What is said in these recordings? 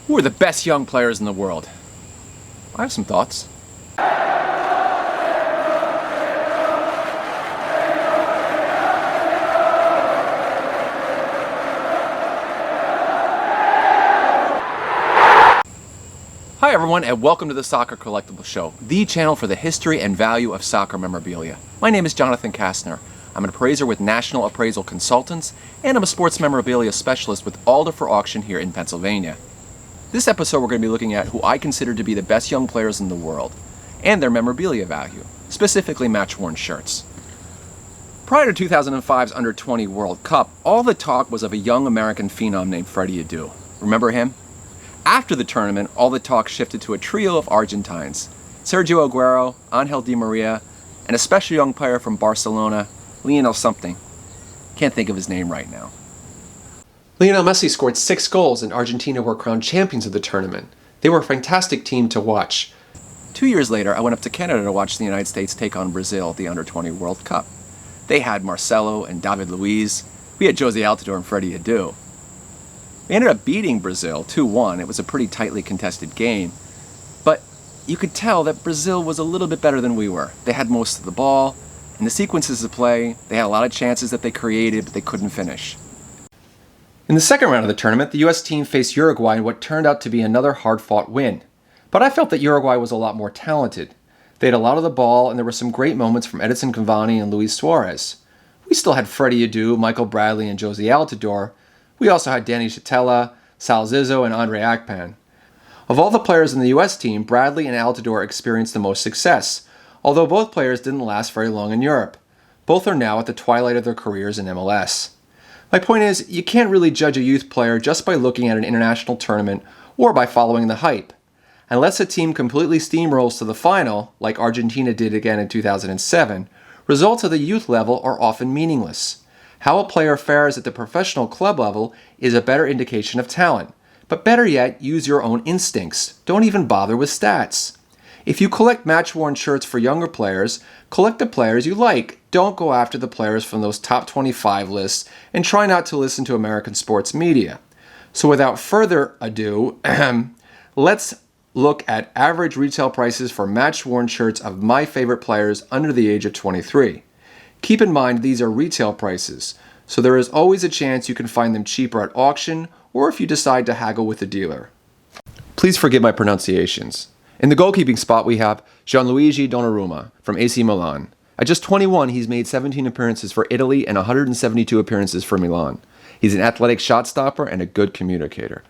Who are the best young players in the world? I have some thoughts. Hi everyone, and welcome to the Soccer Collectible Show, the channel for the history and value of soccer memorabilia. My name is Jonathan Castner. I'm an appraiser with National Appraisal Consultants, and I'm a sports memorabilia specialist with Alder for Auction here in Pennsylvania. This episode we're going to be looking at who I consider to be the best young players in the world, and their memorabilia value, specifically match-worn shirts. Prior to 2005's Under-20 World Cup, all the talk was of a young American phenom named Freddie Adu. Remember him? After the tournament, all the talk shifted to a trio of Argentines, Sergio Aguero, Angel Di Maria, and a special young player from Barcelona, Lionel something. Can't think of his name right now. Lionel Messi scored 6 goals and Argentina were crowned champions of the tournament. They were a fantastic team to watch. 2 years later, I went up to Canada to watch the United States take on Brazil at the Under-20 World Cup. They had Marcelo and David Luiz. We had Jose Altidore and Freddie Adu. We ended up beating Brazil 2-1. It was a pretty tightly contested game. But you could tell that Brazil was a little bit better than we were. They had most of the ball. In the sequences of play, they had a lot of chances that they created, but they couldn't finish. In the second round of the tournament, the US team faced Uruguay in what turned out to be another hard-fought win. But I felt that Uruguay was a lot more talented. They had a lot of the ball, and there were some great moments from Edinson Cavani and Luis Suarez. We still had Freddie Adu, Michael Bradley, and Jose Altidore. We also had Danny Chatella, Sal Zizzo, and Andre Akpan. Of all the players in the US team, Bradley and Altidore experienced the most success, although both players didn't last very long in Europe. Both are now at the twilight of their careers in MLS. My point is, you can't really judge a youth player just by looking at an international tournament or by following the hype. Unless a team completely steamrolls to the final, like Argentina did again in 2007, results at the youth level are often meaningless. How a player fares at the professional club level is a better indication of talent. But better yet, use your own instincts. Don't even bother with stats. If you collect match-worn shirts for younger players, collect the players you like. Don't go after the players from those top 25 lists, and try not to listen to American sports media. So without further ado, let's look at average retail prices for match-worn shirts of my favorite players under the age of 23. Keep in mind these are retail prices, so there is always a chance you can find them cheaper at auction or if you decide to haggle with the dealer. Please forgive my pronunciations. In the goalkeeping spot, we have Gianluigi Donnarumma from AC Milan. At just 21, he's made 17 appearances for Italy and 172 appearances for Milan. He's an athletic shot stopper and a good communicator.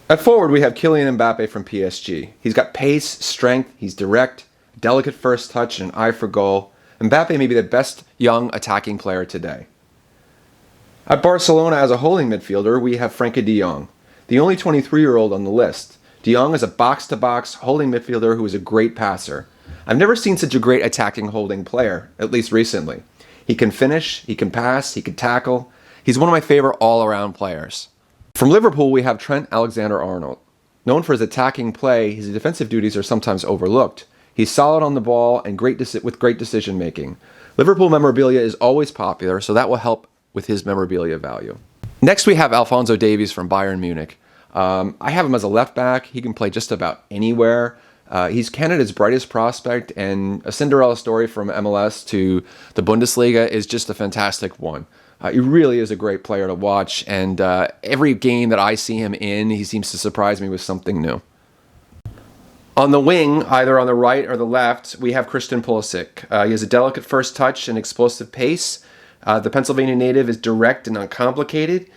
At forward, we have Kylian MBappe from PSG. He's got pace, strength, he's direct, delicate first touch, and an eye for goal. MBappe may be the best young attacking player today. At Barcelona, as a holding midfielder, we have Frenkie de Jong, the only 23-year-old on the list. De Jong is a box-to-box holding midfielder who is a great passer. I've never seen such a great attacking holding player, at least recently. He can finish, he can pass, he can tackle. He's one of my favorite all-around players. From Liverpool, we have Trent Alexander-Arnold. Known for his attacking play, his defensive duties are sometimes overlooked. He's solid on the ball and with great decision-making. Liverpool memorabilia is always popular, so that will help with his memorabilia value. Next, we have Alphonso Davies from Bayern Munich. I have him as a left back. He can play just about anywhere. He's Canada's brightest prospect, and a Cinderella story from MLS to the Bundesliga is just a fantastic one. He really is a great player to watch, and every game that I see him in, he seems to surprise me with something new. On the wing, either on the right or the left, we have Christian Pulisic. He has a delicate first touch and explosive pace. The Pennsylvania native is direct and uncomplicated.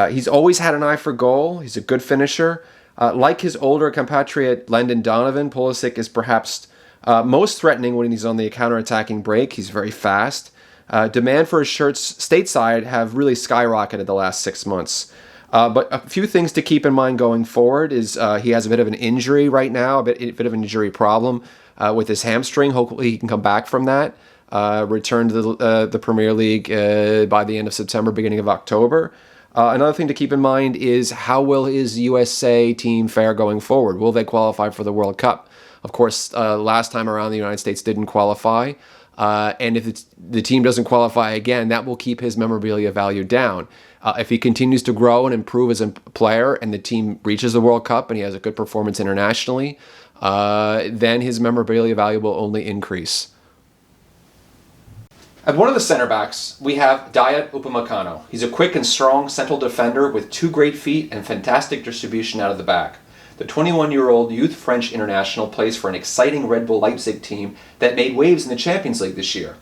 He's always had an eye for goal. He's a good finisher. Like his older compatriot Landon Donovan, Pulisic is perhaps most threatening when he's on the counter-attacking break. He's very fast. Demand for his shirts stateside have really skyrocketed the last 6 months. But a few things to keep in mind going forward is he has a bit of an injury right now, a bit of an injury problem with his hamstring. Hopefully he can come back from that, return to the Premier League by the end of September, beginning of October. Another thing to keep in mind is how will his USA team fare going forward? Will they qualify for the World Cup? Of course, last time around, the United States didn't qualify. And if the team doesn't qualify again, that will keep his memorabilia value down. If he continues to grow and improve as a player and the team reaches the World Cup and he has a good performance internationally, then his memorabilia value will only increase. At one of the center backs, we have Dayot Upamecano. He's a quick and strong central defender with 2 great feet and fantastic distribution out of the back. The 21-year-old youth French international plays for an exciting Red Bull Leipzig team that made waves in the Champions League this year.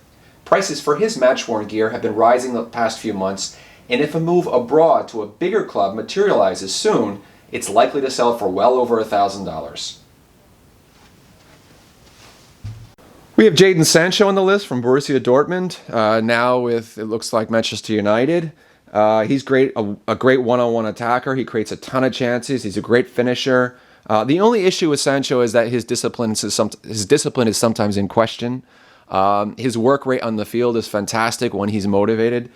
Prices for his match-worn gear have been rising the past few months, and if a move abroad to a bigger club materializes soon, it's likely to sell for well over $1,000. We have Jadon Sancho on the list from Borussia Dortmund, now with, it looks like, Manchester United. He's great, a great one-on-one attacker. He creates a ton of chances. He's a great finisher. The only issue with Sancho is that his discipline is sometimes in question. His work rate on the field is fantastic when he's motivated.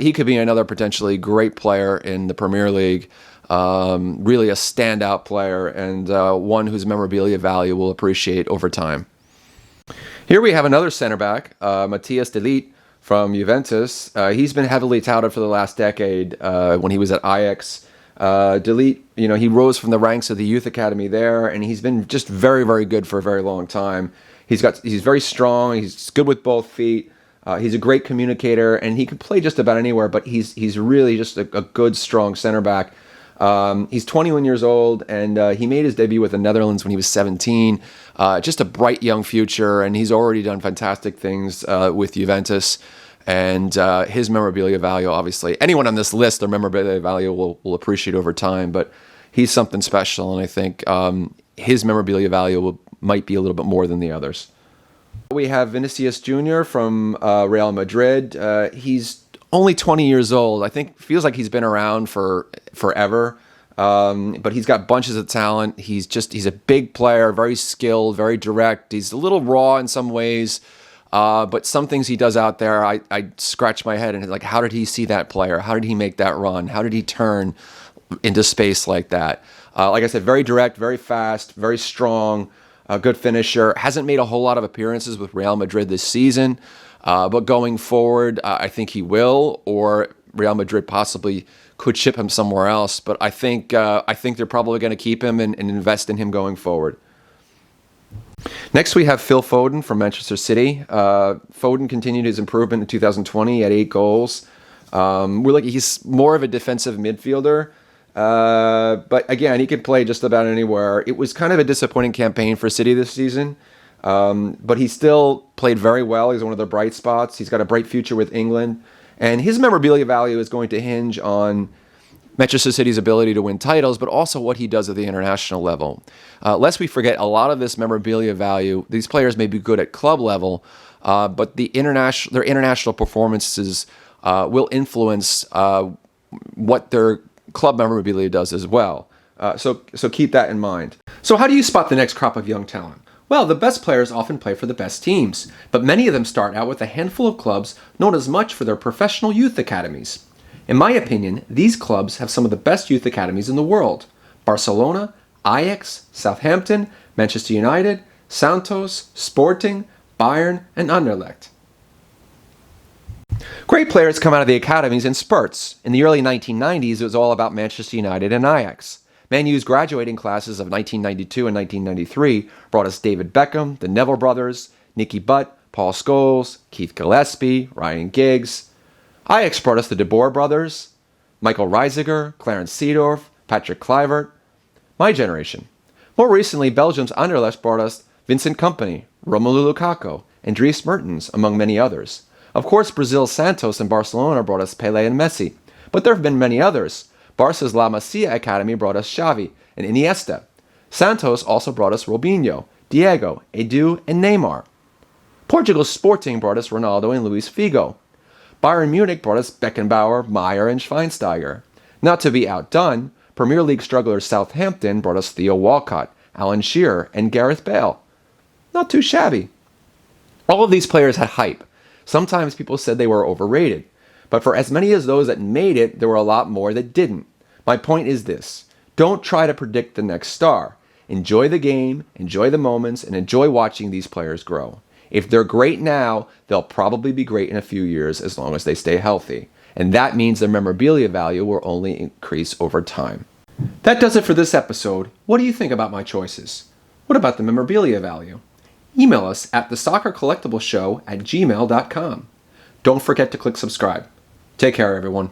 He could be another potentially great player in the Premier League. Really a standout player and one whose memorabilia value will appreciate over time. Here we have another center back, Matthias de Ligt from Juventus. He's been heavily touted for the last decade when he was at Ajax. De Ligt, he rose from the ranks of the youth academy there, and he's been just very, very good for a very long time. He's very strong. He's good with both feet. He's a great communicator, and he can play just about anywhere. But he's really just a good, strong center back. He's 21 years old, and he made his debut with the Netherlands when he was 17. Just a bright young future, and he's already done fantastic things with Juventus. And his memorabilia value, obviously, anyone on this list, their memorabilia value will appreciate over time. But he's something special, and I think his memorabilia value might be a little bit more than the others. We have Vinicius Jr. from Real Madrid. He's only 20 years old. I think feels like he's been around for forever. But he's got bunches of talent. He's a big player, very skilled, very direct. He's a little raw in some ways. But some things he does out there, I scratch my head and like, how did he see that player? How did he make that run? How did he turn into space like that? Like I said, very direct, very fast, very strong, a good finisher. Hasn't made a whole lot of appearances with Real Madrid this season. But going forward, I think he will, or Real Madrid possibly could ship him somewhere else. But I think they're probably going to keep him and invest in him going forward. Next, we have Phil Foden from Manchester City. Foden continued his improvement in 2020 at 8 goals. He's more of a defensive midfielder. But again, he could play just about anywhere. It was kind of a disappointing campaign for City this season. But he still played very well. He's one of their bright spots. He's got a bright future with England. And his memorabilia value is going to hinge on Manchester City's ability to win titles, but also what he does at the international level. Lest we forget, a lot of this memorabilia value, these players may be good at club level, but their international performances will influence what their club memorabilia does as well. So keep that in mind. So how do you spot the next crop of young talent? Well, the best players often play for the best teams, but many of them start out with a handful of clubs known as much for their professional youth academies. In my opinion, these clubs have some of the best youth academies in the world. Barcelona, Ajax, Southampton, Manchester United, Santos, Sporting, Bayern, and Anderlecht. Great players come out of the academies in spurts. In the early 1990s, it was all about Manchester United and Ajax. Man U's graduating classes of 1992 and 1993 brought us David Beckham, the Neville brothers, Nicky Butt, Paul Scholes, Keith Gillespie, Ryan Giggs. Ajax brought us the De Boer brothers, Michael Reisiger, Clarence Seedorf, Patrick Kluivert. My generation. More recently, Belgium's Anderlecht brought us Vincent Kompany, Romelu Lukaku, and Dries Mertens, among many others. Of course, Brazil's Santos and Barcelona brought us Pelé and Messi, but there have been many others. Barca's La Masia Academy brought us Xavi and Iniesta. Santos also brought us Robinho, Diego, Edu, and Neymar. Portugal's Sporting brought us Ronaldo and Luis Figo. Bayern Munich brought us Beckenbauer, Meyer, and Schweinsteiger. Not to be outdone, Premier League strugglers Southampton brought us Theo Walcott, Alan Shearer, and Gareth Bale. Not too shabby. All of these players had hype. Sometimes people said they were overrated. But for as many as those that made it, there were a lot more that didn't. My point is this: don't try to predict the next star. Enjoy the game, enjoy the moments, and enjoy watching these players grow. If they're great now, they'll probably be great in a few years as long as they stay healthy. And that means their memorabilia value will only increase over time. That does it for this episode. What do you think about my choices? What about the memorabilia value? Email us at thesoccercollectibleshow@gmail.com. Don't forget to click subscribe. Take care, everyone.